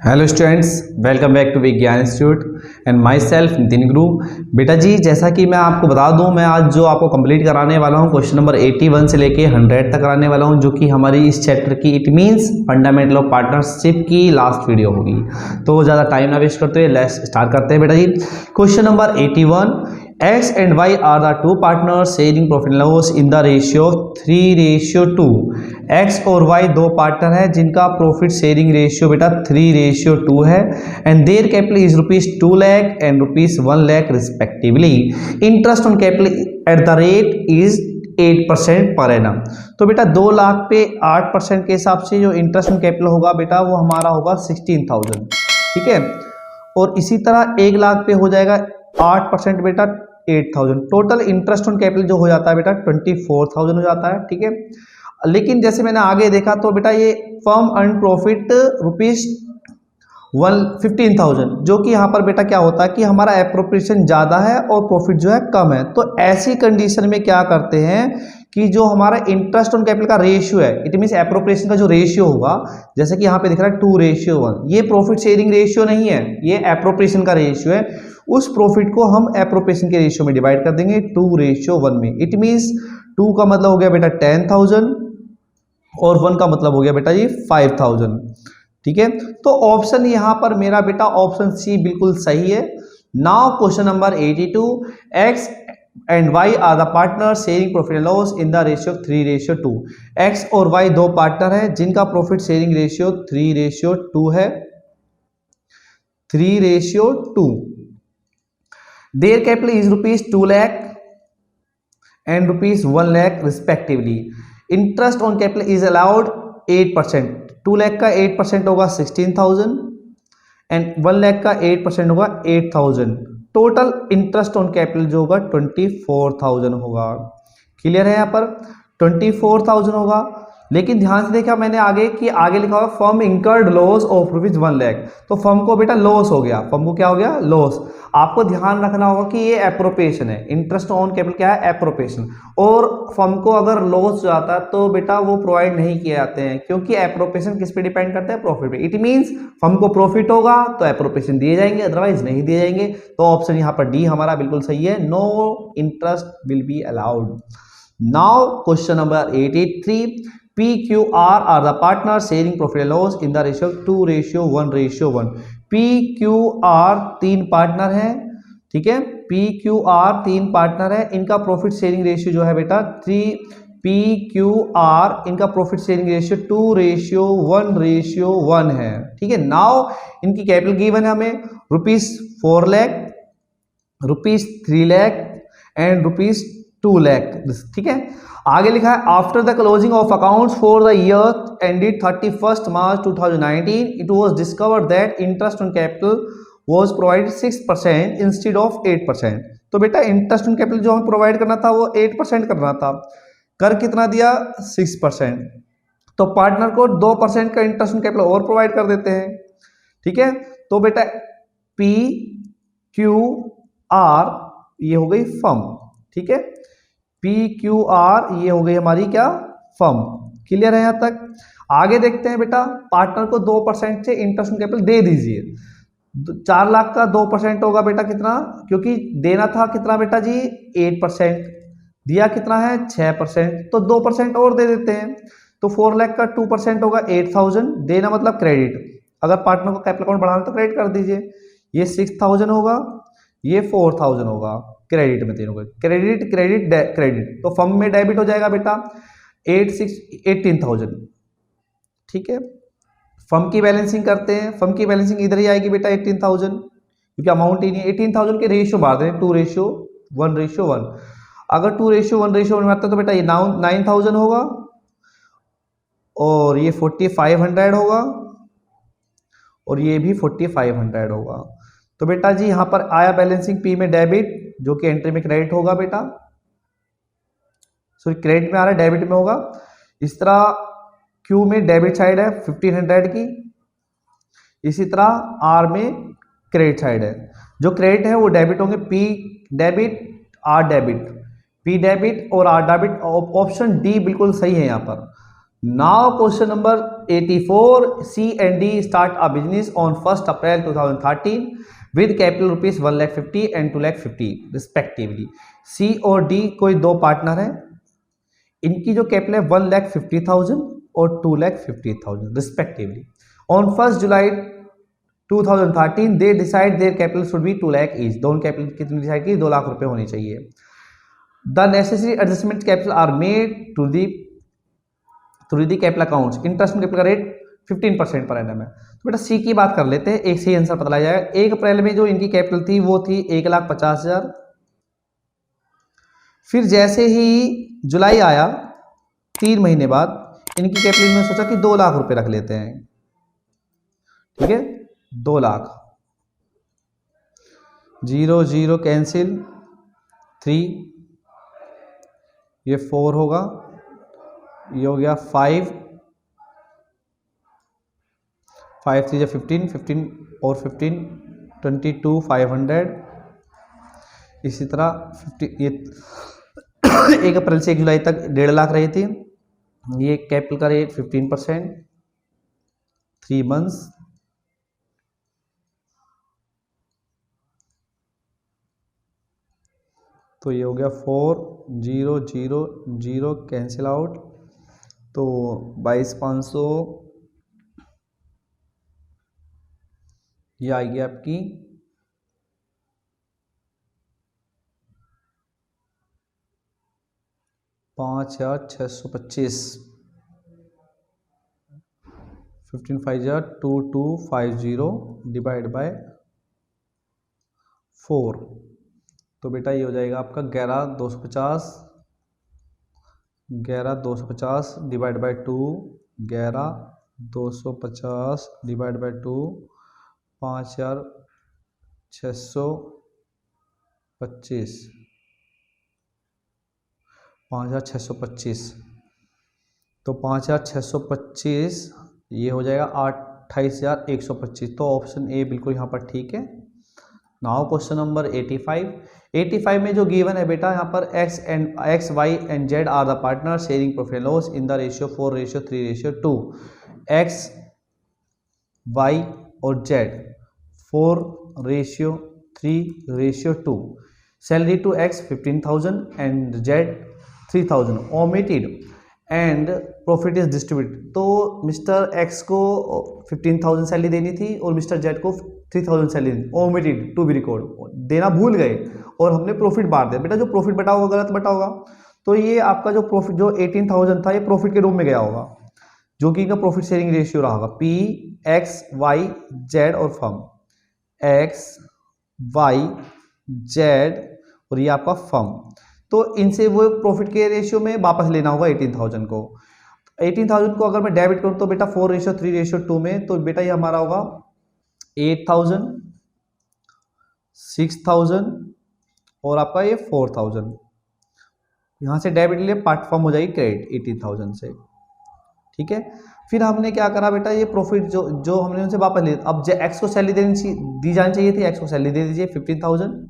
Hello students, welcome back to Vigyan institute and myself Nitin Guru. बेटा जी, जैसा कि मैं आपको बता दूं, मैं आज जो आपको कंप्लीट कराने वाला हूं क्वेश्चन नंबर 81 से लेके 100 तक कराने वाला हूं, जो कि हमारी इस चैप्टर की it means fundamental of partnership की लास्ट वीडियो होगी। तो ज़्यादा टाइम ना वेस्ट करते हुए लेट्स स्टार्ट करते हैं बेटा जी। Question number 81, X and Y are the two partners sharing profit and loss in the ratio 3:2। X और Y दो पार्टनर है जिनका प्रॉफिट शेयरिंग रेशियो बेटा 3:2 है and there capital is ₹2 lakh and ₹1 lakh respectively. Interest on capital at the rate is 8% per annum. तो बेटा 2 लाख पे 8% के हिसाब से जो इंटरेस्ट ऑन कैपिटल होगा बेटा वो हमारा होगा 16,000, ठीक है। और इसी तरह 1 लाख पे हो जाएगा 8% बेटा 8,000। टोटल इंटरेस्ट ऑन कैपिटल जो हो जाता है बेटा 24,000 हो जाता है, ठीक है। लेकिन जैसे मैंने आगे देखा तो बेटा ये फर्म अर्न प्रॉफिट ₹15,000, जो कि यहाँ पर बेटा क्या होता है कि हमारा एप्रोप्रिएशन ज़्यादा है और प्रॉफिट जो है कम है। तो ऐसी कंडीशन में क्या करते हैं कि जो हमारा इंटरेस्ट ऑन कैपिटल का रेशियो है, इट मीन्स एप्रोप्रिएशन का जो रेशियो होगा, जैसे कि यहाँ पे दिख रहा है 2:1, ये प्रॉफिट शेयरिंग रेशियो नहीं है, ये एप्रोप्रिएशन का रेशियो है। उस प्रॉफिट को हम एप्रोप्रिएशन के रेशियो में डिवाइड कर देंगे 2:1 में। इट मीन्स 2 का मतलब हो गया बेटा 10,000 और 1 का मतलब हो गया बेटा जी 5,000, ठीक है। तो ऑप्शन यहाँ पर मेरा बेटा ऑप्शन सी बिल्कुल सही है। Now question number 82, X and Y are the partner sharing profit and loss in the ratio 3:2। X और Y दो पार्टनर है जिनका प्रॉफिट शेयरिंग रेशियो 3:2 है, 3:2। Their capital is ₹2 lakh and ₹1 lakh respectively. Interest on capital is allowed 8%। 2 lakh का 8% होगा 16,000 and 1 lakh का 8% होगा 8,000। Total interest on capital जो होगा 24,000 होगा। क्लियर है, यहाँ पर 24,000 होगा। लेकिन ध्यान से देखा मैंने आगे कि आगे लिखा हुआ firm incurred loss of ₹1 lakh. तो फर्म को बेटा लॉस हो गया, फर्म को क्या हो गया, लॉस। आपको ध्यान रखना होगा कि ये एप्रोप्रिएशन है, इंटरेस्ट ऑन कैपिटल क्या है, एप्रोप्रिएशन। और फर्म को अगर लॉस जाता है तो बेटा वो प्रोवाइड नहीं किए जाते हैं, क्योंकि एप्रोप्रिएशन किस पे डिपेंड करता है, प्रॉफिट पे। इट मींस फर्म को प्रॉफिट होगा तो एप्रोप्रिएशन दिए जाएंगे, अदरवाइज नहीं दिए जाएंगे। तो ऑप्शन यहाँ पर डी हमारा बिल्कुल सही है, no interest will be allowed. Now question number 83, PQR are the partners sharing profit and loss in the ratio 2:1:1। PQR 3 partner है, ठीक है। PQR 3 पार्टनर है, इनका प्रॉफिट शेयरिंग रेशियो जो है बेटा 3। PQR इनका प्रॉफिट शेयरिंग रेशियो 2:1:1 है, ठीक है। नाउ इनकी कैपिटल गिवन है हमें ₹4 लाख, ₹3 लाख एंड ₹2 लाख, ठीक है। आगे लिखा है after the closing of accounts for the year ended 31 March 2019 it was discovered that interest on capital was provided 6% instead of 8%। तो बेटा इंटरेस्ट ऑन कैपिटल जो हमें प्रोवाइड करना था वो 8% करना था, कर कितना दिया, 6%। तो पार्टनर को 2% का इंटरेस्ट ऑन कैपिटल और प्रोवाइड कर देते हैं, ठीक है। तो बेटा PQR ये हो गई फर्म, ठीक है। PQR ये हो गई हमारी क्या, फर्म। क्लियर है यहाँ तक। आगे देखते हैं बेटा, पार्टनर को 2% से इंटरेस्ट ऑन कैपिटल दे दीजिए। 4 लाख का 2% होगा बेटा कितना, क्योंकि देना था कितना बेटा जी 8%, दिया कितना है 6%, तो 2% और दे देते हैं। तो 4 लाख का 2% होगा 8,000, देना मतलब क्रेडिट। अगर पार्टनर को कैपिटल अकाउंट बढ़ाना तो क्रेडिट कर दीजिए। ये 6,000 होगा, ये 4,000 होगा, क्रेडिट में तीनों को क्रेडिट क्रेडिट क्रेडिट। तो फर्म में डेबिट हो जाएगा बेटा 18,000, ठीक है। फर्म की बैलेंसिंग करते हैं, फर्म की बैलेंसिंग इधर ही आएगी बेटा 18,000, क्योंकि अमाउंट ही नहीं। 18,000 के रेशियो बांध दें 2:1:1। अगर 2:1:1 में आता है तो बेटा ये 9,000 होगा और ये 4,500 होगा और ये भी 4,500 होगा। तो बेटा जी यहाँ पर आया बैलेंसिंग पी में डेबिट, जो कि एंट्री में क्रेडिट होगा बेटा, सॉरी क्रेडिट में आ रहा है डेबिट में होगा। इस तरह क्यू में डेबिट साइड है 1,500 की, इसी तरह आर में क्रेडिट साइड है। जो क्रेडिट है वो डेबिट होंगे, P debit R debit, P debit और आर डेबिट। ऑप्शन डी बिल्कुल सही है यहाँ पर। Now question number 84. C and D start a business on 1st April 2013 with capital rupees 1,50,000 and 2,50,000 respectively. C और D कोई दो पार्टनर हैं, इनकी जो कैपिटल है 1,50,000 और 2,50,000 respectively. On 1st July 2013 they decide their capital should be 2 lakh each. दोनों capital कितनी डिसाइड की? 2 लाख रुपए होनी चाहिए. The necessary adjustment capital are made to the capital accounts. Interest capital का रेट 15% पर एनम है. तो बेटा सी की बात कर लेते हैं, एक सही आंसर पता लग जाएगा. 1 अप्रैल में जो इनकी कैपिटल थी वो थी 1,50,000. फिर जैसे ही जुलाई आया 3 महीने बाद इनकी कैपिटल ने सोचा कि 2 लाख रुपए रख लेते हैं. ठीक है, 2 लाख. 0 0 कैंसिल, 3 ये 4 होगा, ये हो गया 5 5 3 15 15 और 15 22 500. इसी तरह 50 ये 1 अप्रैल से 1 जुलाई तक 1.5 लाख रही थी. ये कैपिटल का रेट 15%, 3 मंथ्स. तो ये हो गया 4 0 0 0 कैंसिल आउट. तो 22,500 ये आएगी आपकी 5,625. 15 5 2250 डिवाइड बाय 4. तो बेटा ये हो जाएगा आपका 11,250 डिवाइड बाय 2. 11,250 divide by 2 5,625. 5,625. तो 5,625 ये हो जाएगा 28,125. तो ऑप्शन ए बिल्कुल यहाँ पर ठीक है. Now question number 85. 85 में जो गिवन है बेटा यहाँ पर x y and z are the partner sharing profit loss in the ratio 4:3:2. x y और z 4:3:2. Salary to x 15,000 and z 3,000 omitted and profit is distributed. तो मिस्टर एक्स को 15,000 salary देनी थी और मिस्टर जेड को 3,000 salary देनी. Omitted to be record, देना भूल गए और हमने प्रॉफिट बांट दिया. बेटा जो प्रॉफिट बटा होगा गलत बटा होगा. तो ये आपका जो प्रॉफिट जो 18,000 था ये प्रॉफिट के रूप में गया होगा, जो कि इनका प्रॉफिट शेयरिंग रेशियो रहा होगा. पी एक्स वाई जेड और फर्म, एक्स वाई जेड और ये आपका फर्म. तो इनसे वो प्रॉफिट के रेशियो में वापस लेना होगा 18,000 को. 18,000 को अगर मैं डेबिट करूं तो बेटा 4:3:2 में, तो बेटा ये हमारा होगा 8,000 6,000 और आपका ये 4,000. यहां से डेबिट लिए पार्ट फॉर्म हो जाएगी क्रेडिट 18,000 से. ठीक है, फिर हमने क्या करा बेटा, ये प्रॉफिट जो हमने उनसे वापस लिया. अब एक्स को सैलरी दी जानी चाहिए थी, एक्स को सैलरी दे दीजिए 15,000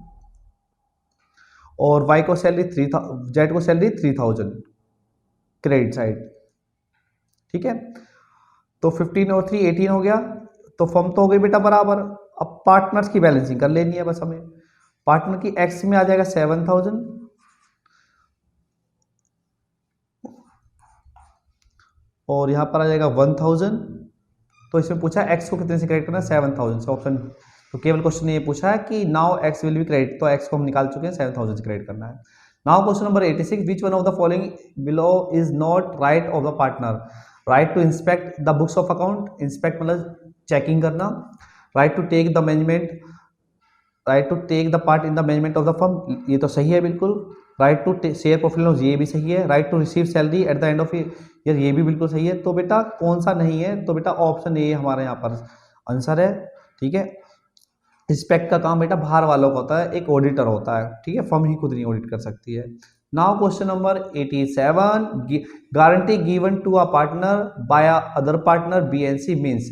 और y को सैलरी 3,000, जेड को सैलरी 3,000 क्रेडिट साइड. ठीक है, तो 15 और 3 18 हो गया. तो फर्म तो हो गई बेटा बराबर. अब पार्टनर्स की बैलेंसिंग कर लेनी है बस हमें. पार्टनर की एक्स में आ जाएगा 7,000 और यहां पर आ जाएगा 1,000. तो इसमें पूछा एक्स को कितने से क्रेडिट करना है, 7,000 से. ऑप्शन तो केवल क्वेश्चन ने ये पूछा है कि now x will be credit, तो एक्स को हम निकाल चुके हैं, 7,000 से क्रेडिट करना है. Now question number 86. Which one of the following below is not right of the partner. Right to inspect the books of account, inspect मतलब चेकिंग करना. Right to take the management, right to take the part in the management of the firm, ये तो सही है बिल्कुल. Right to share profit loss, ये भी सही है. Right to receive salary at the end of year, ये भी बिल्कुल सही है. तो बेटा कौन सा नहीं है, तो बेटा ऑप्शन ए हमारे यहाँ पर आंसर है. ठीक है, इंस्पेक्ट का काम बेटा बाहर वालों का होता है, एक ऑडिटर होता है. ठीक है, फर्म ही खुद नहीं ऑडिट कर सकती है. Now question number 87. Guarantee given to a partner by other partner B and C means.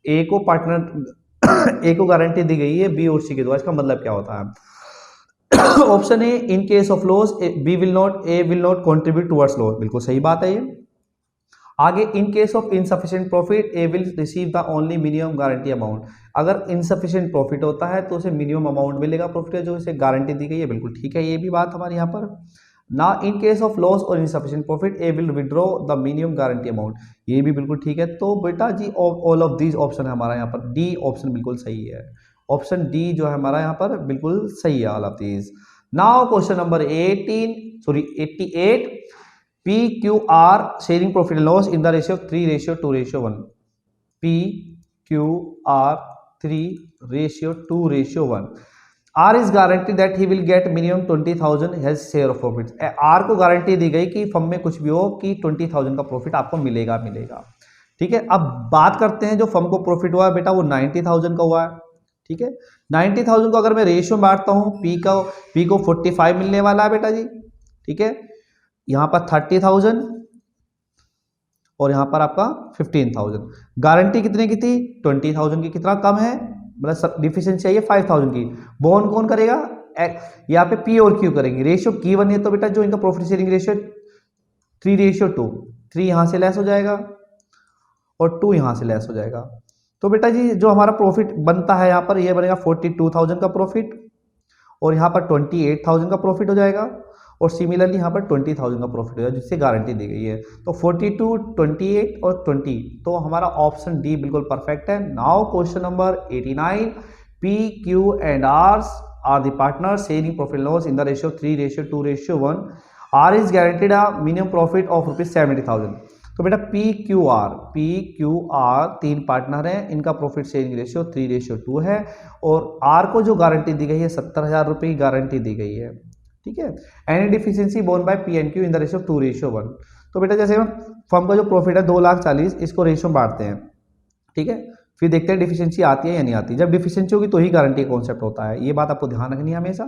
A को पार्टनर ए को गारंटी दी गई है बी और सी के द्वारा. इसका मतलब क्या होता है. Option A in case of loss A will not contribute towards loss, बिल्कुल सही बात है ये. आगे इन case of insufficient profit A will receive the only minimum guarantee amount. अगर इनसफिशिएंट प्रॉफिट होता है तो उसे मिनिमम अमाउंट मिलेगा प्रॉफिट का जो इसे गारंटी दी गई है, बिल्कुल ठीक है, ये भी बात हमारे यहाँ पर। ना इन केस ऑफ लॉस और insufficient profit A will withdraw the minimum guarantee amount, ये भी बिल्कुल ठीक है। तो बेटा जी ऑल ऑफ दीज ऑप्शन है हमारा यहाँ पर, डी ऑप्शन बिल्कुल सही है, ऑप्शन डी जो है हमारा यहाँ पर बिल्कुल सही है all of these. Now question number 88, P Q R sharing profit and loss in the ratio 3:2:1। P Q R 3:2:1। R is guarantee that he will get minimum 20,000 has share of profit. R को guarantee दी गई कि firm में कुछ भी हो कि 20,000 का प्रॉफिट आपको मिलेगा। ठीक है, अब बात करते हैं जो फर्म को प्रॉफिट हुआ है बेटा वो 90,000 का हुआ है। ठीक है, 90,000 को अगर मैं रेशियो में बांटता हूं, पी को 45 मिलने वाला है बेटा जी। ठीक है, यहां पर 30,000 और यहां पर आपका 15,000। गारंटी कितने की थी? 20,000 की। कितना कम है, मतलब डिफिशिएंसी चाहिए 5,000 की। बोन कौन करेगा? यहाँ पे पी और क्यू करेंगे। रेशियो की बनी है तो बेटा जो इनका प्रॉफिट शेयरिंग रेशियो 3:2, 3 यहां से लेस हो जाएगा और 2 यहां से लेस हो जाएगा। तो बेटा जी जो हमारा प्रॉफिट बनता है यहाँ पर ये बनेगा 42,000 का प्रॉफिट और यहाँ पर 28,000 का प्रॉफिट हो जाएगा और सिमिलरली यहाँ पर 20,000 का प्रॉफिट हो जाएगा जिससे गारंटी दी गई है। तो 42, 28 और 20, तो हमारा ऑप्शन डी बिल्कुल परफेक्ट है। Now question number 89, P Q and R the partner sharing profit loss in the ratio 3:2:1। R is guaranteed a minimum profit of ₹70,000। तो बेटा पी क्यू आर 3 पार्टनर हैं, इनका प्रॉफिट शेयरिंग रेशियो 3:2 है और are को जो guarantee दी गई है 70,000 रुपये की गारंटी दी गई है। ठीक है, any deficiency borne by P and Q in the ratio 2:1। तो बेटा जैसे फर्म का जो प्रॉफिट है 2,40,000, इसको रेशियो में बांटते हैं। ठीक है, फिर देखते हैं डिफिशिएंसी आती है या नहीं आती। जब डिफिशिएंसी होगी तो ही गारंटी कॉन्सेप्ट होता है, ये बात आपको ध्यान रखनी है हमेशा।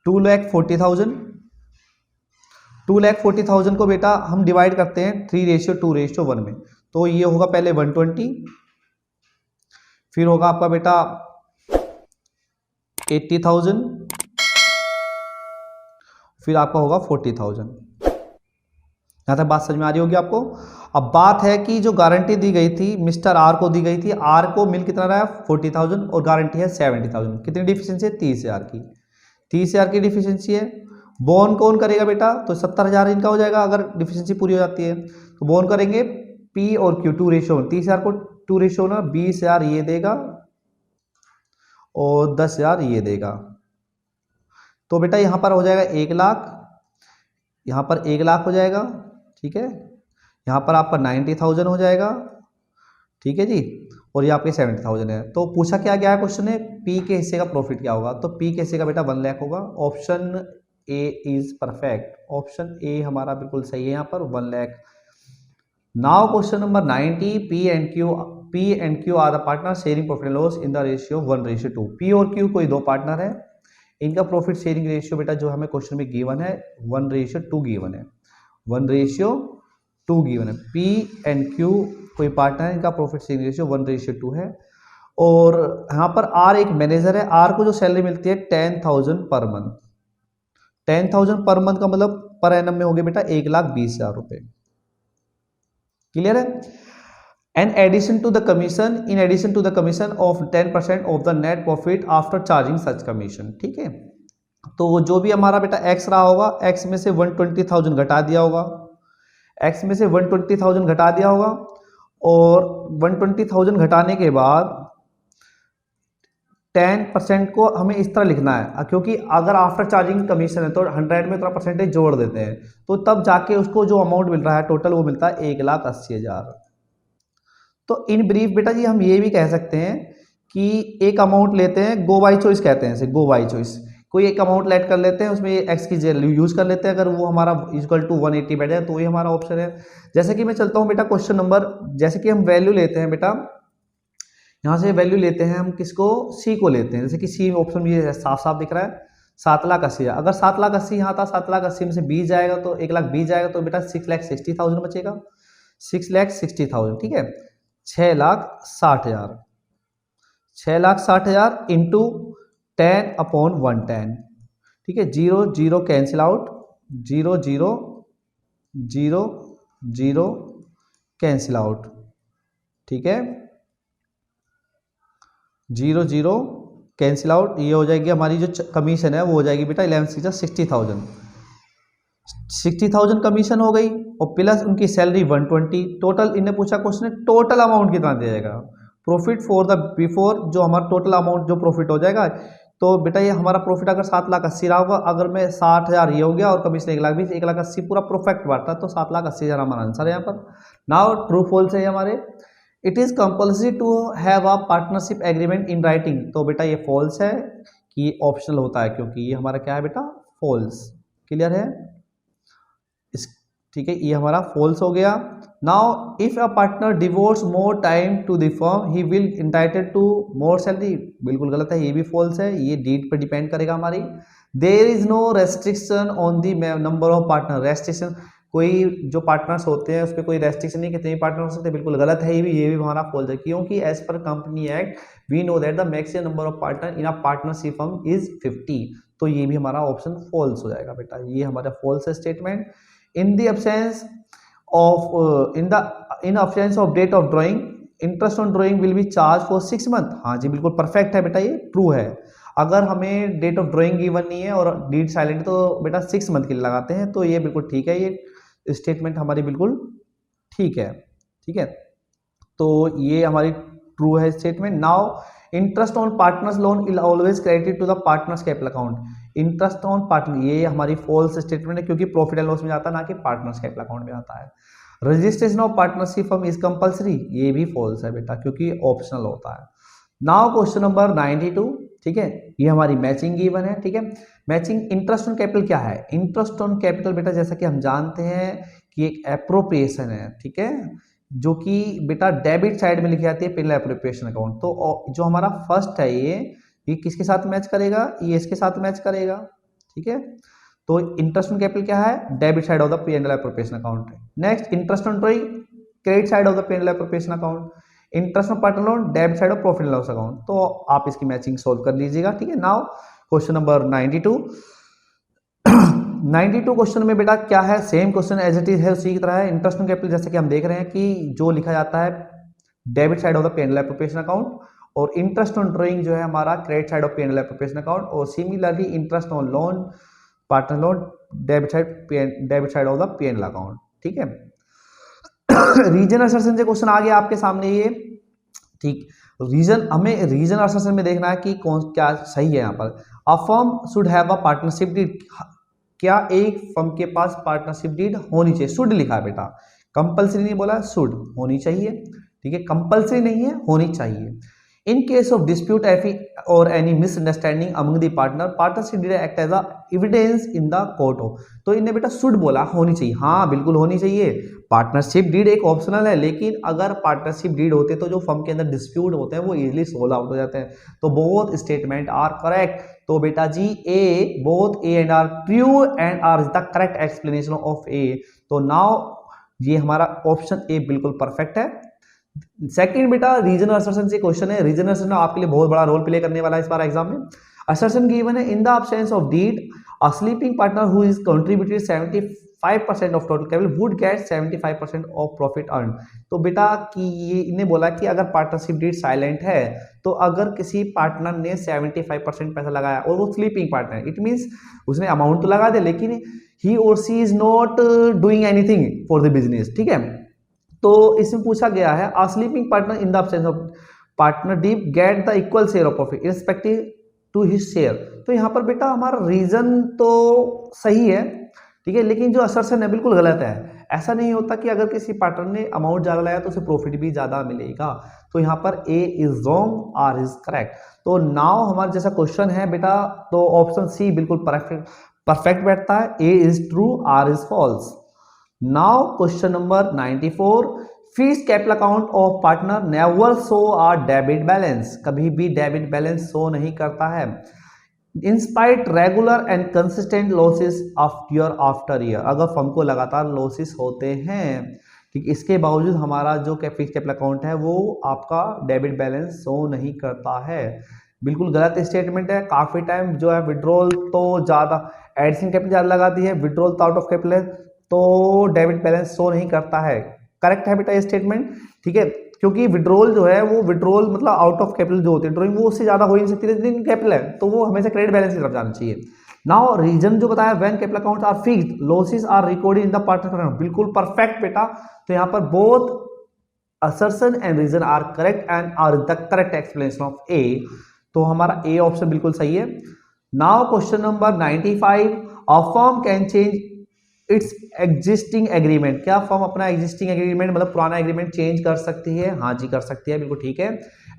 2,40,000 को बेटा हम डिवाइड करते हैं 3:2:1 में। तो ये होगा पहले 120, फिर होगा आपका बेटा 80,000, फिर आपका होगा 40,000। यहां तक बात समझ में आ रही होगी आपको। अब बात है कि जो गारंटी दी गई थी मिस्टर आर को दी गई थी, आर को मिल कितना रहा है 40,000 और गारंटी है 70,000। कितनी डिफिशिएंसी है? 30,000 की। 30,000 की डिफिशिएंसी है। बोन कौन करेगा बेटा? तो 70,000 इनका हो जाएगा अगर डिफिशिएंसी पूरी हो जाती है। तो बोन करेंगे पी और क्यू 2:1। 30,000 को 2:1, 20,000 ये देगा और 10,000 ये देगा। तो बेटा यहां पर हो जाएगा 1 लाख, यहां पर 1 लाख हो जाएगा। ठीक है, यहां पर आपका 90,000 हो जाएगा। ठीक है जी, और ये आपके 70,000 है। तो पूछा क्या गया है क्वेश्चन है पी के हिस्से का प्रॉफिट क्या होगा? तो पी के हिस्से का बेटा 1 लाख होगा। Option A is perfect, option A हमारा बिल्कुल सही है यहाँ पर 1 lakh. Now question number 90, P and Q R the partner sharing profit and loss in the ratio 1:2। P और क्यू कोई 2 पार्टनर है, इनका प्रॉफिट शेयरिंग रेशियो बेटा जो हमें क्वेश्चन में गिवन है 1:2 गिवन है, 1:2 गिवन है। पी एंड क्यू कोई पार्टनर है, इनका प्रॉफिट शेयरिंग रेशियो 1:2 है और यहाँ पर आर एक मैनेजर है। आर को जो सैलरी मिलती है 10,000 पर मंथ। 10,000 पर मंथ का मतलब पर एनम में हो गया बेटा 1,20,000 रुपए। क्लियर है? In addition to the commission of 10% of the net profit after charging such commission। ठीक है, तो जो भी हमारा बेटा x रहा होगा, x में से 120,000 घटा दिया होगा, x में से 120,000 घटा दिया होगा और 120,000 घटाने के बाद 10% को हमें इस तरह लिखना है, क्योंकि अगर आफ्टर चार्जिंग कमीशन है तो 100 में इतना परसेंटेज जोड़ देते हैं, तो तब जाके उसको जो अमाउंट मिल रहा है टोटल वो मिलता है 1,80,000। तो इन ब्रीफ बेटा जी हम ये भी कह सकते हैं कि एक अमाउंट लेते हैं, गो बाई चॉइस कहते हैं इसे, गो बाई चॉइस। कोई एक अमाउंट लेट कर लेते हैं, उसमें एक्स की वैल्यू यूज कर लेते हैं, अगर वो हमारा इक्वल टू 180 बैठ जाए तो ये हमारा ऑप्शन है। जैसे कि मैं चलता हूँ बेटा क्वेश्चन नंबर, जैसे कि हम वैल्यू लेते हैं बेटा, यहाँ से वैल्यू लेते हैं हम किसको, सी को लेते हैं। जैसे कि सी ऑप्शन में ये साफ साफ दिख रहा है 7,80,000। अगर 7,80,000 यहाँ था, 7,80,000 में से 20 जाएगा तो 1,20,000 जाएगा तो बेटा 6,60,000 बचेगा, 6,60,000। ठीक है, 6,60,000, 6,60,000 इंटू 10/110। ठीक है, 0 0 cancel out, 0 0 zero zero cancel out, ठीक है, जीरो जीरो कैंसिल आउट, ये हो जाएगी हमारी जो कमीशन है वो हो जाएगी बेटा 11 60,000, 60,000 कमीशन हो गई और प्लस उनकी सैलरी 120। टोटल इन्हें पूछा क्वेश्चन है टोटल अमाउंट कितना दिया जाएगा, प्रॉफिट फॉर द बिफोर, जो हमारा टोटल अमाउंट जो प्रॉफिट हो जाएगा। तो बेटा ये हमारा प्रॉफिट अगर 7,80,000 रहा होगा, अगर मैं 60,000 ये हो गया और कमीशन 1,20,000, 1,80,000 पूरा परफेक्ट बांटा तो 7,80,000 हमारा आंसर है यहाँ पर। नाउ ट्रू फॉल्स है हमारे, it is compulsory to have a partnership agreement in writing. तो बेटा ये फॉल्स है कि ऑप्शनल होता है, क्योंकि ये हमारा क्या है बेटा फॉल्स, क्लियर है इस, ठीक है, ये हमारा फॉल्स हो गया। Now if a partner devotes more time to the firm he will entitled to more salary, बिल्कुल गलत है, ये भी फॉल्स है, ये डीड पर डिपेंड करेगा हमारी। There is no restriction on the number of partner, restriction कोई जो पार्टनर्स होते हैं उस पर कोई रेस्ट्रिक्शन नहीं, कितने पार्टनर हो सकते हैं, बिल्कुल गलत है, ये भी हमारा फॉल्स है, क्योंकि as per company act we know that the maximum number of partner in a partnership firm is 50। तो ये भी हमारा ऑप्शन फॉल्स हो जाएगा बेटा, ये हमारा फॉल्स है statement. In the absence of in absence of date of drawing, interest on drawing will be charged for 6 month। हाँ जी बिल्कुल परफेक्ट है बेटा, ये ट्रू है। अगर हमें डेट ऑफ ड्राइंग गिवन नहीं है और डीड साइलेंट तो बेटा 6 मंथ के लिए लगाते हैं, तो ये बिल्कुल ठीक है, ये स्टेटमेंट हमारी बिल्कुल ठीक है, ठीक है, तो ये हमारी ट्रू है statement. Now interest on partners loan is always credited to the partners capital account, interest on partner, ये हमारी फॉल्स स्टेटमेंट है, क्योंकि प्रॉफिट एंड लॉस में जाता है ना कि पार्टनर्स कैपिटल अकाउंट में आता है। Registration of partnership firm is compulsory, ये भी फॉल्स है बेटा, क्योंकि ऑप्शनल होता है। नाउ क्वेश्चन नंबर 92, ठीक है, ये हमारी मैचिंग गिवन है, ठीक है। मैचिंग इंटरेस्ट ऑन कैपिटल क्या है, इंटरेस्ट ऑन कैपिटल बेटा जैसा कि हम जानते हैं कि एक एप्रोप्रिएशन है, ठीक है, जो कि बेटा डेबिट साइड में लिखी जाती है पहले एप्रोप्रिएशन अकाउंट। तो जो हमारा फर्स्ट है ये किसके साथ मैच करेगा, ये इसके साथ मैच करेगा, ठीक है। तो इंटरेस्ट ऑन कैपिटल क्या है, debit side of the P and L appropriation account. Next interest on drawing, credit side of the P and L appropriation account. Interest on partner loan, debit side of profit and loss account. तो आप इसकी matching solve कर लीजिएगा, ठीक है। Now question number 92 92 question में बेटा क्या है, same question as it is है उसी की तरह है। इंटरेस्ट ऑन कैपिटल जैसे कि हम देख रहे हैं कि जो लिखा जाता है debit side of the P and L appropriation account, और इंटरेस्ट ऑन ड्रॉइंग जो है हमारा credit side of P and L appropriation account, और similarly interest on loan partner loan debit side of the P and L account, ठीक है। रीजन असर्शन से क्वेश्चन आ गया आपके सामने ये, ठीक। रीजन, हमें रीजन असर्शन में देखना है कि कौन क्या सही है यहाँ पर। A firm should have a partnership deed, क्या एक फर्म के पास पार्टनरशिप डीड होनी चाहिए, शुड लिखा है बेटा, कंपल्सरी नहीं बोला, शुड होनी चाहिए, ठीक है, कंपल्सरी नहीं है, होनी चाहिए। इन केस ऑफ डिस्प्यूट और any misunderstanding among the partner, partnership deed act as a evidence in the court हो। तो इन्हें बेटा शुड बोला, होनी चाहिए, हाँ बिल्कुल होनी चाहिए। पार्टनरशिप डीड एक ऑप्शनल है, लेकिन अगर पार्टनरशिप डीड होते तो जो फर्म के अंदर डिस्प्यूट होते हैं वो इजीली सोल्व आउट हो जाते हैं। तो बोथ स्टेटमेंट आर करेक्ट। तो बेटा जी A, both A and R true and R is the correct explanation of A. तो नाउ ये हमारा ऑप्शन ए बिल्कुल परफेक्ट है। सेकंड बेटा रीजनल असर्शन से क्वेश्चन है, रीजनल असर्शन आपके लिए बहुत बड़ा रोल प्ले करने वाला है इस बार एग्जाम में। असर्शन गिवन है, in the absence of deed a sleeping partner who is contributed 75% of total capital would get 75% of profit earn. तो बेटा कि ये इन्हें बोला कि अगर पार्टनरशिप डीड साइलेंट है तो अगर किसी पार्टनर ने 75% पैसा लगाया और वो स्लीपिंग पार्टनर, इट मीन्स उसने अमाउंट तो लगा दिया लेकिन he or she is not doing anything for the business, ठीक है। तो इसमें पूछा गया है a sleeping partner in the absence of partner Deep get the equal share of profit respective to his share. तो यहाँ पर बेटा हमारा रीजन तो सही है, ठीक है, लेकिन जो असर्शन है बिल्कुल गलत है। ऐसा नहीं होता कि अगर किसी पार्टनर ने अमाउंट ज़्यादा लाया तो उसे प्रॉफिट भी ज़्यादा मिलेगा। तो यहाँ पर A is wrong, R is correct. तो नाउ हमारा जैसा क्वेश्चन है बेटा, तो ऑप्शन सी बिल्कुल परफेक्ट बैठता है, A is true, R is false. Now question number 94, fixed capital account of partner never show a debit balance, कभी भी डेबिट बैलेंस शो नहीं करता है। In spite regular and consistent losses of year after year, अगर firm को लगातार losses होते हैं, ठीक, इसके बावजूद हमारा जो फिक्स कैपिटल अकाउंट है वो आपका डेबिट बैलेंस शो नहीं करता है। बिल्कुल गलत स्टेटमेंट है। काफी टाइम जो है विड्रॉल तो ज्यादा, एडिशनल कैपिटल ज्यादा लगाती है, विड्रॉल तो आउट ऑफ कैपिटल है, तो डेबिट बैलेंस शो नहीं करता है। करेक्ट है बेटा ये स्टेटमेंट, ठीक है, क्योंकि विड्रॉल जो है वो विड्रॉल मतलब आउट ऑफ कैपिटल जो होती है ड्रॉइंग वो उससे ज्यादा हो ही नहीं सकती, लेकिन कैपिटल है तो वो हमेशा क्रेडिट बैलेंस की तरफ जाना चाहिए। नाउ रीजन जो बताया when capital accounts are fixed losses are recorded in the partner account, बिल्कुल परफेक्ट बेटा। तो यहाँ पर both assertion and reason are correct and are the correct explanation of A, तो हमारा A ऑप्शन बिल्कुल सही है। Now question number 95, a firm can change its existing agreement, क्या फर्म अपना existing agreement मतलब पुराना एग्रीमेंट चेंज कर सकती है? हाँ जी कर सकती है, बिल्कुल ठीक है।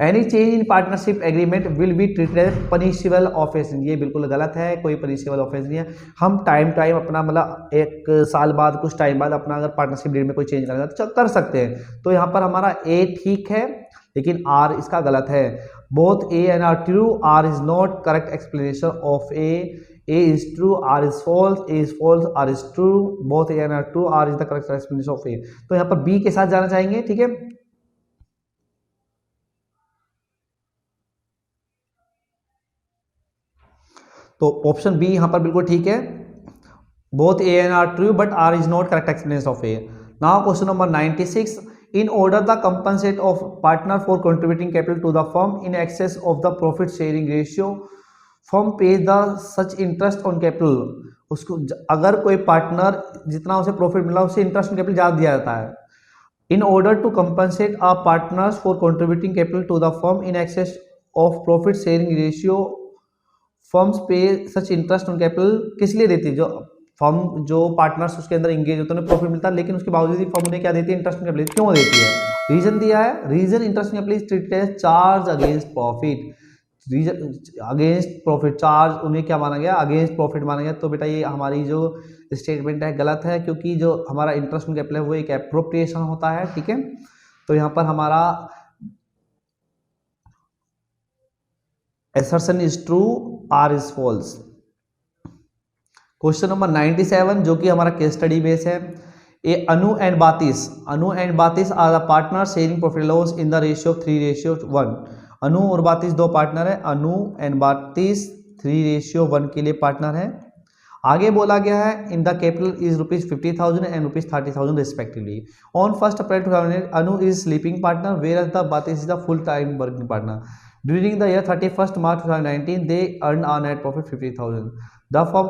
Any change in partnership agreement will be treated as punishable offense, ये बिल्कुल गलत है, कोई punishable offense नहीं है। हम टाइम टाइम अपना मतलब एक साल बाद कुछ टाइम बाद अपना अगर पार्टनरशिप डेट में कोई चेंज करना तो कर सकते हैं। तो यहाँ पर हमारा ए ठीक है, लेकिन आर इसका गलत है। Both A and R true, R is not correct explanation of A is true, R is false, A is false, R is true, both A and R true, R is the correct explanation of A। तो यहाँ पर B के साथ जाना चाहेंगे, ठीक है। तो ऑप्शन बी यहाँ पर बिल्कुल ठीक है, both A and R true but R is not correct explanation of A। Now question number 96, in order the compensate of partner for contributing capital to the firm in excess of the profit sharing ratio, firm page the such interest on capital, उसको अगर कोई partner जितना उसे profit मिला उससे interest on capital ज़्यादा दिया जाता है। In order to compensate a partners for contributing capital to the firm in excess of profit sharing ratio, firms pay such interest on capital किस लिए देती है? जो फर्म जो पार्टनर्स उसके अंदर इंगेज होते हैं उन्हें प्रॉफिट मिलता है, लेकिन उसके बावजूद भी फर्म उन्हें क्या देती है? Interest on capital. क्यों देती है? रीजन दिया है, reason interest on capital is treated as charge against profit, against profit charge उन्हें क्या माना गया? अगेंस्ट प्रॉफिट माना गया। तो बेटा ये हमारी जो स्टेटमेंट है गलत है, क्योंकि जो हमारा इंटरेस्ट ऑन कैपिटल है वो एक एप्रोप्रिएशन होता है, ठीक है। तो यहाँ पर हमारा assertion is true, R is false। Question number 97 जो कि हमारा केस स्टडी बेस है, A Anu and Batis are the partner sharing profit loss in the ratio 3:1। Anu और बातिस दो पार्टनर है, अनु एंड बातिस 3:1 के लिए पार्टनर है। आगे बोला गया है in the capital is ₹50,000 and ₹30,000 respectively. On 1 April 2008 Anu is sleeping partner where as the Batis is the full time working partner. During the year 31 March 2019 they earn a net profit 50,000। The form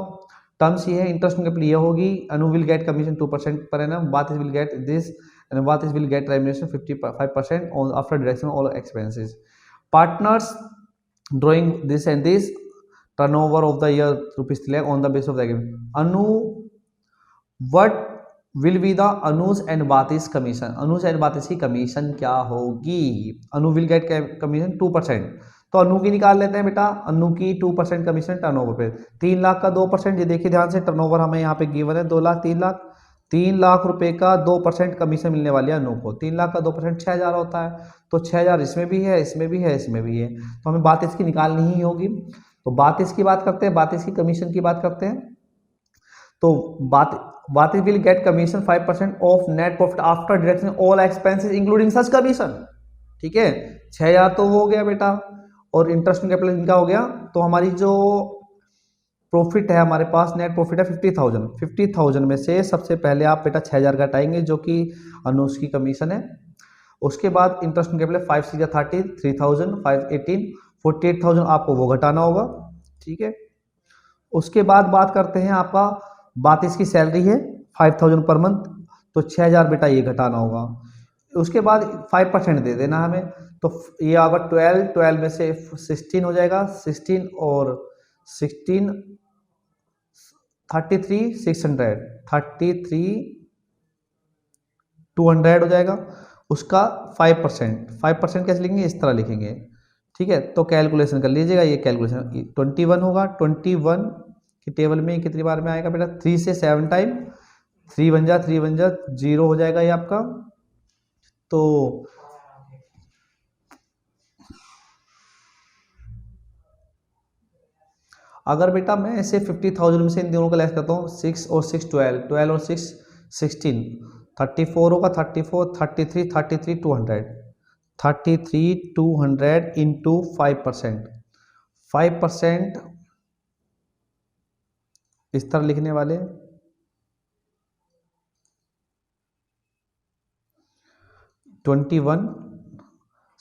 terms ये है, interest capital ये होगी, अनु will get commission 2% पर एनम, Batis will get this and Batis will get remuneration 55% on after deduction all expenses. Partners drawing this and this turnover of the year ₹3 lakh on the basis of the agreement. Anu, what will be the Anu's and Bati's commission? Anu's and Bati's की commission क्या होगी? अनु will get commission 2%, तो अनु की निकाल लेते हैं बेटा। अनु की 2% कमीशन टर्नओवर पे, 3 लाख का 2%, ये देखिए ध्यान से, टर्नओवर हमें यहाँ पे गिवन है 2 लाख, 3 लाख रुपए का 2% कमीशन मिलने वाली है अनु को। 3 लाख का 2% 6,000 होता है, तो 6,000 इसमें भी है, इसमें भी है, इसमें भी है, तो हमें बात इसकी निकालनी ही होगी। तो बात इसकी बात करते हैं, बात इसकी कमीशन की बात करते हैं। तो बात will get commission 5% of net profit after deduction all expenses including such commission, ठीक है। 6,000 तो वो हो गया बेटा, और इंटरेस्ट कैपिटल इनका हो गया। तो हमारी जो प्रॉफिट है हमारे पास, नेट प्रॉफिट है 50,000। 50,000 में से सबसे पहले आप बेटा 6,000 घटाएंगे जो कि अनुस की कमीशन है। उसके बाद इंटरेस्ट कैपिटल 5 6 30, 3,000 5 18, 48,000 आपको वो घटाना होगा, ठीक है। उसके बाद बात करते हैं आपका बातिस की सैलरी है 5,000 पर मंथ, तो 6,000 बेटा ये घटाना होगा। उसके बाद 5% दे देना हमें, तो ये आगा 12 में से 16 हो जाएगा, 16 और 16 33,200 हो जाएगा। उसका 5% कैसे लिखेंगे? इस तरह लिखेंगे, ठीक है। तो कैलकुलेशन कर लीजिएगा, ये कैलकुलेशन 21 होगा। 21 की टेबल में कितनी बार में आएगा बेटा? 3 से 7 टाइम, 3 बन जा 0 हो जाएगा ये आपका। तो अगर बेटा मैं ऐसे 50,000 में से इन दोनों को लेस करता हूँ, 6 और 6 12, 12 और 6 16, 34 होगा, 34 33 33 200, 33,200 इंटू 5%, 5% इस तरह लिखने वाले, 21,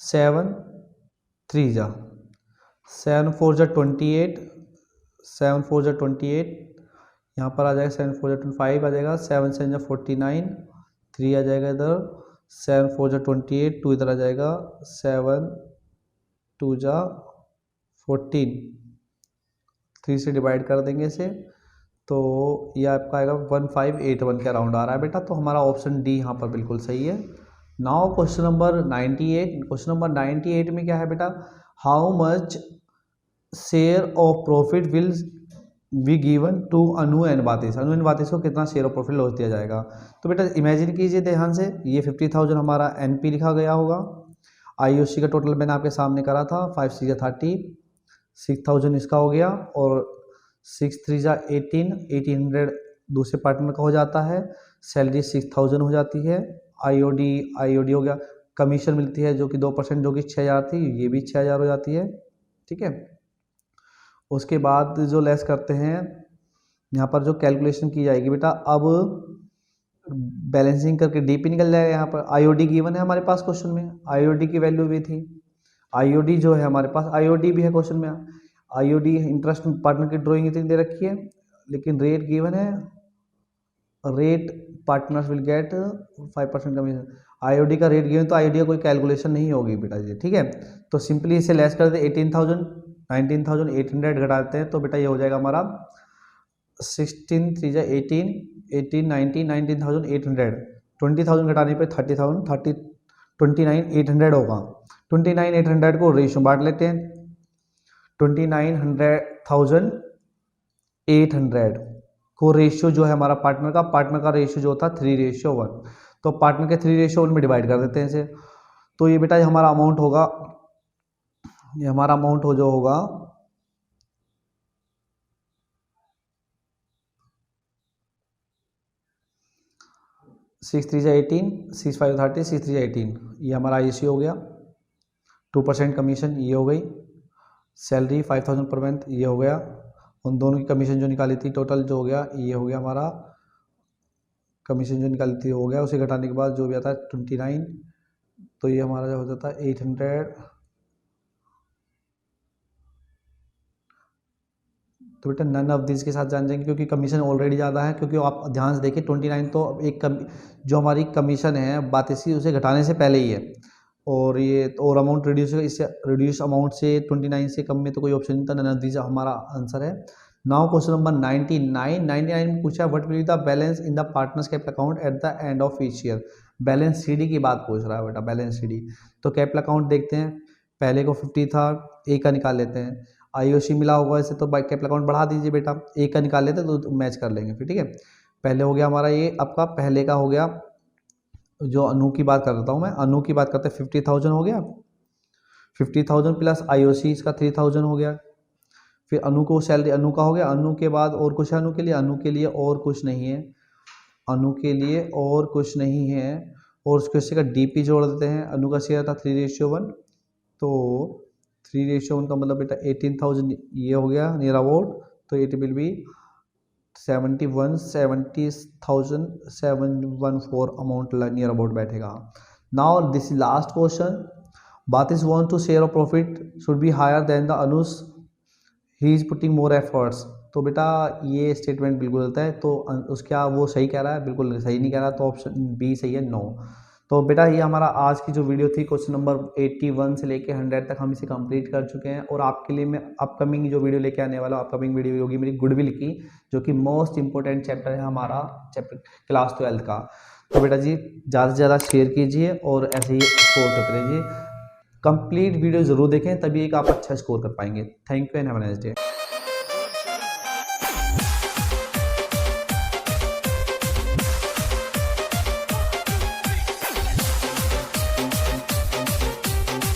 7 3 जा 7 4 जा 28, 7 4 जा 28, यहाँ पर आ जाएगा 7 4 जा 25 आ जाएगा, 7 7 जा 49, 3 आ जाएगा इधर, 7 4 जा 28, 2 इधर आ जाएगा, 7 2 जा 14, 3 से डिवाइड कर देंगे इसे, तो ये आपका आएगा 1581 के अराउंड आ रहा है बेटा। तो हमारा ऑप्शन डी यहाँ पर बिल्कुल सही है। Now question number 98। Question number 98 में क्या है बेटा, how much share of profit will be given to Anu and Batish. Anu and Batish को कितना शेयर ऑफ प्रॉफिट लॉस दिया जाएगा। तो बेटा इमेजिन कीजिए ध्यान से, ये 50,000 हमारा एनपी लिखा गया होगा, आईओसी का टोटल मैंने आपके सामने करा था, 5 6 30, 6,000 इसका हो गया, और 6 3 जा 18, 1800 दूसरे पार्टनर का हो जाता है, सैलरी 6,000 हो जाती है, आईओडी हो गया, कमीशन मिलती है जो कि 2% जो कि 6,000 थी, ये भी 6,000 हो जाती है, ठीक है। उसके बाद जो लेस करते हैं यहाँ पर जो कैलकुलेशन की जाएगी बेटा, अब बैलेंसिंग करके डीपी निकल जाएगा। यहाँ पर आईओडी गिवन है हमारे पास क्वेश्चन में, आईओडी की वैल्यू भी थी, आईओडी जो है हमारे पास, आईओडी भी है क्वेश्चन में, आईओडी इंटरेस्ट पार्टनर की ड्राइंग इतनी दे रखी है, लेकिन रेट गिवन है, rate partners will get 5% commission, IOD का रेट गिवन, तो आईओडी का कोई कैलकुलेशन नहीं होगी बेटा जी, ठीक है। तो सिंपली इसे लेस कर दे, 18,000 19,800 घटाते हैं, तो बेटा ये हो जाएगा हमारा 16 3 जा 18, 18 19, 19,800, 20,000 घटाने पे 30,000, 29,800 होगा। 29,800 को रेशियो बांट लेते हैं, 29,800 को रेशियो जो है हमारा पार्टनर का रेशियो जो था 3:1, तो पार्टनर के 3:1 में डिवाइड कर देते हैं इसे। तो ये बेटा हमारा अमाउंट होगा, ये हमारा अमाउंट हो जो होगा 6 3 जा 18, 6 5 30, 6 3 जा 18, ये हमारा आईसी हो गया, 2% कमीशन ये हो गई, सैलरी 5,000 पर मंथ ये हो गया, उन दोनों की कमीशन जो निकाली थी टोटल जो हो गया, ये हो गया हमारा कमीशन जो निकाली थी हो गया, उसे घटाने के बाद जो भी आता है 29, तो ये हमारा जो हो जाता है 800। तो बेटा नन ऑफ दिस के साथ जान जाएंगे, क्योंकि कमीशन ऑलरेडी ज़्यादा है, क्योंकि आप ध्यान से देखिए 29 तो एक जो हमारी कमीशन है बात इसी उसे घटाने से पहले ही है, और ये और अमाउंट रिड्यूस, इससे रिड्यूस अमाउंट से 29 से कम में तो कोई ऑप्शन नहीं था, नन ऑफ दिस हमारा आंसर है। नाउ क्वेश्चन नंबर 99 में पूछा what will be the balance in the partners capital account eight the end of each year. Balance CD की बात पूछ रहा है बेटा, बैलेंस सीडी। तो कैपिटल अकाउंट देखते हैं, पहले को 50 था, ए का निकाल लेते हैं, आईओसी मिला होगा इसे, तो कैपिटल अकाउंट बढ़ा दीजिए बेटा, ए का निकाल लेते हैं तो मैच कर लेंगे फिर, ठीक है। पहले हो गया हमारा ये आपका पहले का हो गया, जो अनु की बात कर रहा हूँ मैं, अनु की बात करते हैं, 50,000 हो गया, 50,000 प्लस आईओसी इसका 3,000 हो गया, फिर अनु को सैलरी अनु का हो गया, अनु के बाद और कुछ है अनु के लिए, अनु के लिए और कुछ नहीं है, अनु के लिए और कुछ नहीं है, और उसके का डीपी जोड़ देते हैं, अनु का शेयर था 3:1, तो 3:1 का मतलब बेटा 18,000 ये हो गया नियर अबाउट, तो it will be 70,714 amount near about बैठेगा। Now this is last question, Batish want to share of profit should be higher than the Anu's, he is putting more efforts. तो बेटा ये स्टेटमेंट बिल्कुल गलत है, तो उसका वो सही कह रहा है, बिल्कुल सही नहीं कह रहा, तो ऑप्शन बी सही है, नो। तो बेटा ये हमारा आज की जो वीडियो थी क्वेश्चन नंबर 81 से लेके 100 तक हम इसे कंप्लीट कर चुके हैं, और आपके लिए मैं अपकमिंग जो वीडियो लेके आने वाला हूँ, अपकमिंग वीडियो होगी मेरी गुडविल की, जो कि मोस्ट इंपॉर्टेंट चैप्टर है हमारा चैप्टर क्लास 12 का। तो बेटा जी ज़्यादा से ज़्यादा शेयर कीजिए और ऐसे ही स्कोर करते रहिए, कंप्लीट वीडियो ज़रूर देखें, तभी एक आप अच्छा स्कोर कर पाएंगे। Thank you and have a nice day.